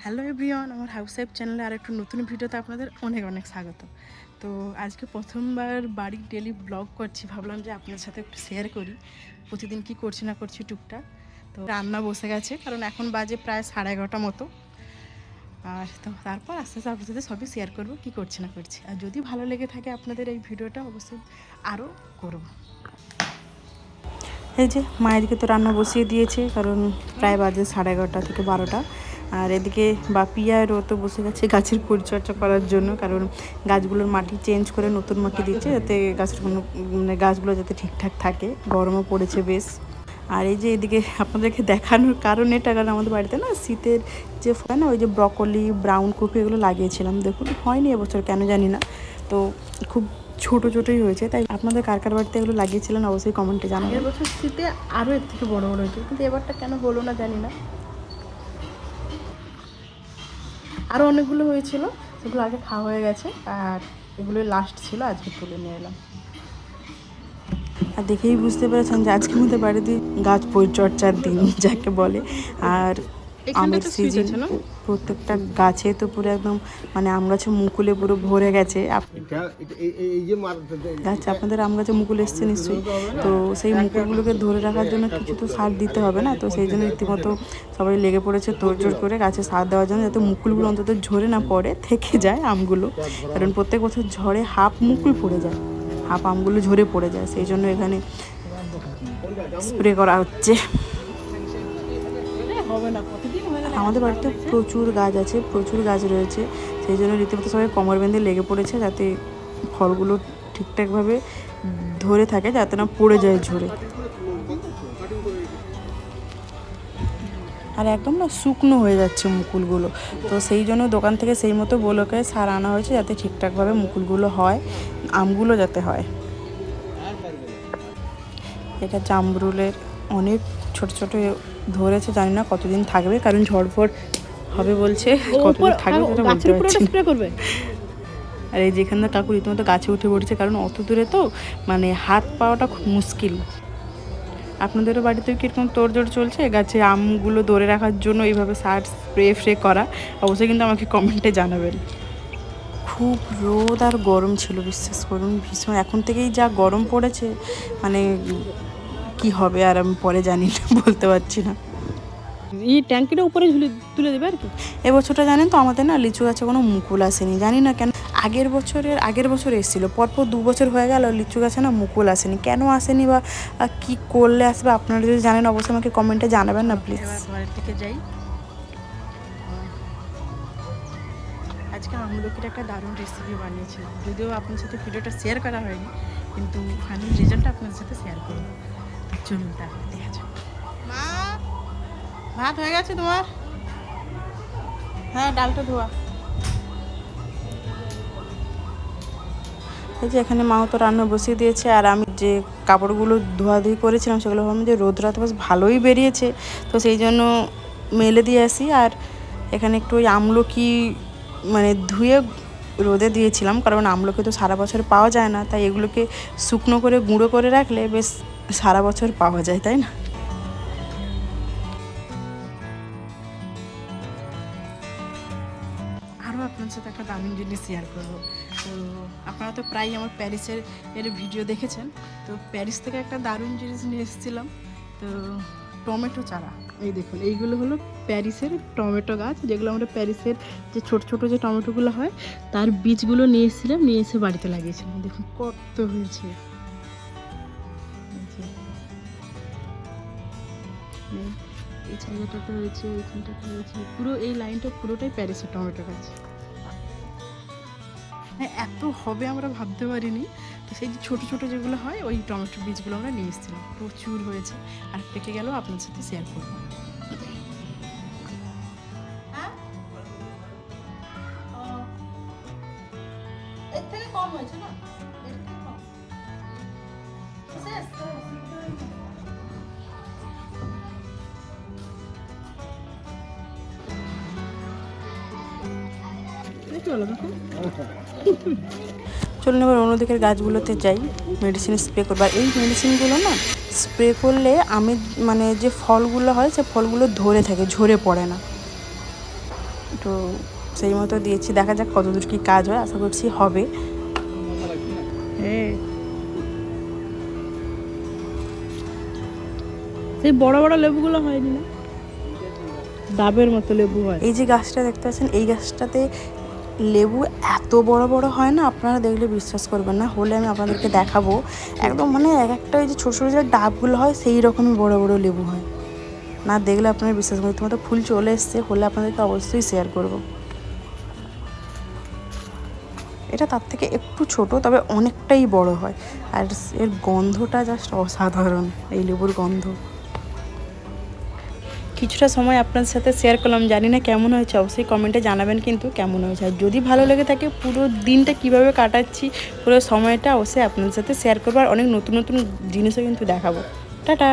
Hello everyone, আমার house wife চ্যানেলে আর একটু নতুন ভিডিওতে আপনাদের অনেক অনেক স্বাগত। তো আজকে প্রথমবার বাড়ির ডেলি ব্লগ করছি, ভাবলাম যে আপনাদের সাথে একটু শেয়ার করি প্রতিদিন কি করছি না করছি টুকটাক। তো রান্না বসে গেছে, কারণ এখন বাজে প্রায় 11:30 মতো। আর তো তারপর আস্তে আস্তে আপনাদের সাথে সবই শেয়ার করবো কী করছি না করছি। আর যদি ভালো লেগে থাকে আপনাদের এই ভিডিওটা, অবশ্যই আরও করব। এই যে মায়েরকে তো রান্না বসিয়ে দিয়েছে, কারণ প্রায় বাজে 11:30 থেকে 12টা। আর এদিকে বাপিয়ারও তো বসে গেছে গাছের পরিচর্যা করার জন্য, কারণ গাছগুলোর মাটি চেঞ্জ করে নতুন মাটি দিচ্ছে, যাতে গাছের কোনো গাছগুলো যাতে ঠিকঠাক থাকে। গরমও পড়েছে বেশ। আর এই যে এদিকে আপনাদেরকে দেখানোর কারণ এটা, কারণ আমাদের বাড়িতে না শীতের যে ফল না, ওই যে ব্রকলি, ব্রাউন কপি এগুলো লাগিয়েছিলাম। দেখুন হয়নি এবছর, কেন জানি না। তো খুব ছোটো ছোটোই হয়েছে। তাই আপনাদের কার কার বাড়িতে এগুলো লাগিয়েছিলেন অবশ্যই কমেন্টে জানাবেন। এবছর শীতে আরও এর থেকে বড়ো বড়ো হয়েছে, কিন্তু এবারটা কেন হলো না জানি না। আরও অনেকগুলো হয়েছিল, সেগুলো আগে খাওয়া হয়ে গেছে, আর এগুলোই লাস্ট ছিল, আজকে তুলে নিয়ে এলাম। আর দেখেই বুঝতে পেরেছেন যে আজকে আমাদের বাড়িতে গাছ পরিচর্যার দিন যাকে বলে। আর আমের সিজন, প্রত্যেকটা গাছে তো পুরো একদম মানে আম গাছে মুকুলে পুরো ভরে গেছে। গাছ আপনাদের আম গাছে মুকুল এসছে নিশ্চয়ই, তো সেই মুকুলগুলোকে ধরে রাখার জন্য কিছু তো সার দিতে হবে না। তো সেই জন্য রীতিমতো সবাই লেগে পড়েছে তোড়জোড় করে গাছে সার দেওয়ার জন্য, যাতে মুকুলগুলো অন্তত ঝরে না পড়ে, থেকে যায় আমগুলো। কারণ প্রত্যেক বছর ঝড়ে হাফ মুকুল পড়ে যায়, হাফ আমগুলো ঝরে পড়ে যায়। সেই জন্য এখানে স্প্রে করা হচ্ছে। আমাদের বাড়িতে প্রচুর গাছ আছে, প্রচুর গাছ রয়েছে, সেই জন্য রীতিমতো সবাই কোমর বেঁধে লেগে পড়েছে, যাতে ফলগুলো ঠিকঠাকভাবে ধরে থাকে, যাতে না পড়ে যায় ঝরে। আর একদম না শুকনো হয়ে যাচ্ছে মুকুলগুলো, তো সেই জন্য দোকান থেকে সেই মতো বলোকে সার আনা হয়েছে, যাতে ঠিকঠাকভাবে মুকুলগুলো হয়, আমগুলো যাতে হয়। এটা জামরুলের অনেক ছোট ছোট ধরেছে, জানি না কতদিন থাকবে, কারণ ঝড়ফড় হবে বলছে, কতদিন থাকবে সেটা বলতে পারছি না। আর এই যেখানে কাকু রীতিমতো গাছে উঠে পড়েছে, কারণ অত দূরে তো মানে হাত পাওয়াটা খুব মুশকিল। আপনাদেরও বাড়িতেও কীরকম তোড়জোড় চলছে গাছে আমগুলো ধরে রাখার জন্য, এইভাবে সার স্প্রে করা? অবশ্যই কিন্তু আমাকে কমেন্টে জানাবেন। খুব রোদ আর গরম ছিল, বিশ্বাস করুন ভীষণ। এখন থেকেই যা গরম পড়েছে, মানে কি হবে আর আমি পরে জানি না, বলতে পারছি না। এই ট্যাঙ্কিটা উপরে তুলে দেবে আর কি। এবছরটা জানেন তো আমাদের না লিচু গাছে কোনো মুকুল আসেনি, জানি না কেন। আগের বছর এসেছিলো, পরপর 2 বছর হয়ে গেল লিচু গাছে না মুকুল আসেনি। কেন আসেনি বা কি করলে আসবে, আপনারা যদি জানেন অবশ্যই আমাকে কমেন্টে জানাবেন না প্লিজ। ঘরের থেকে যাই। আজকে আমলকির একটা দারুণ রেসিপি বানিয়েছিলাম, যদিও আপনার সাথে ভিডিওটা শেয়ার করা হয়নি, কিন্তু ফাইনাল রেজাল্টটা আপনাদের সাথে শেয়ার করব। চলুন তাহলে দেখা যাক। মা, ভাত হয়ে গেছে তোমার? হ্যাঁ, ডালটা ধোয়া। এই যে এখানে মাও তো রান্না বসিয়ে দিয়েছে, আর আমি যে কাপড়গুলো ধোয়াধুয়ি করেছিলাম সেগুলো ভাবলাম যে রোদরা তো বেশ ভালোই বেরিয়েছে, তো সেই জন্য মেলে দিয়ে আসি। আর এখানে একটু ওই আমলকি মানে ধুয়ে রোদে দিয়েছিলাম, কারণ আমলকি তো সারা বছর পাওয়া যায় না, তাই এগুলোকে শুকনো করে গুঁড়ো করে রাখলে বেশ সারা বছর পাওয়া যায়, তাই না? আরও আপনার সাথে একটা দারুণ জিনিস শেয়ার করবো। তো আপনারা তো প্রায়ই আমার প্যারিসের ভিডিও দেখেছেন, তো প্যারিস থেকে একটা দারুণ জিনিস নিয়ে এসেছিলাম। তো টমেটো চারা, এই দেখুন, এইগুলো হলো প্যারিসের টমেটো গাছ, যেগুলো আমরা প্যারিসের যে ছোট ছোট যে টমেটোগুলো হয় তার বীজগুলো নিয়ে এসেছিলাম, নিয়ে এসে বাড়িতে লাগিয়েছিলাম। দেখুন কত হয়েছে। এই জায়গাটাতে হয়েছে, এইখানটাতে হয়েছে, পুরো এই লাইনটা পুরোটাই প্যারিসের টমেটো গাছ। হ্যাঁ, এত হবে আমরা ভাবতে পারিনি। তো সেই যে ছোটো ছোটো যেগুলো হয় ওই টমেটোর বীজগুলো আমরা নিয়ে এসেছিলাম, প্রচুর হয়েছে, আর পেকে গেলেও আপনার সাথে শেয়ার করবো। এর থেকে কম হয়েছে না, এর থেকে কম। চলুন এবার অন্যদিকের গাছগুলোতে যাই, মেডিসিন স্প্রে করবো। আর এই মেডিসিনগুলো না স্প্রে করলে আমি মানে যে ফলগুলো হয় সে ফলগুলো ধরে থাকে, ঝরে পড়ে না। তো সেই মতো দিয়েছি, দেখা যাক কতদূর কী কাজ হয়, আশা করছি হবে। সেই বড় বড় লেবুগুলো হয়নি না, ডাবের মতো লেবু হয়। এই যে গাছটা দেখতে পাচ্ছেন, এই গাছটাতে লেবু এত বড় বড় হয় না, আপনারা দেখলে বিশ্বাস করবেন না, হলে আমি আপনাদেরকে দেখাবো। একদম মানে এক একটা ওই যে ছোটো ছোটো যে ডাবগুলো হয় সেই রকমই বড় বড় লেবু হয়, না দেখলে আপনারা বিশ্বাস করবেন। তোমার তো ফুল চলে এসছে, হলে আপনাদেরকে অবশ্যই শেয়ার করব। এটা তার থেকে একটু ছোট, তবে অনেকটাই বড় হয়, আর এর গন্ধটা জাস্ট অসাধারণ, এই লেবুর গন্ধ। কিছুটা সময় আপনার সাথে শেয়ার করলাম, জানি না কেমন হয়েছে, অবশ্যই কমেন্টে জানাবেন কিন্তু কেমন হয়েছে। আর যদি ভালো লেগে থাকে পুরো দিনটা কিভাবে কাটাচ্ছি, পুরো সময়টা অবশ্যই আপনার সাথে শেয়ার করবো, আর অনেক নতুন নতুন জিনিসও কিন্তু দেখাবো। টাটা।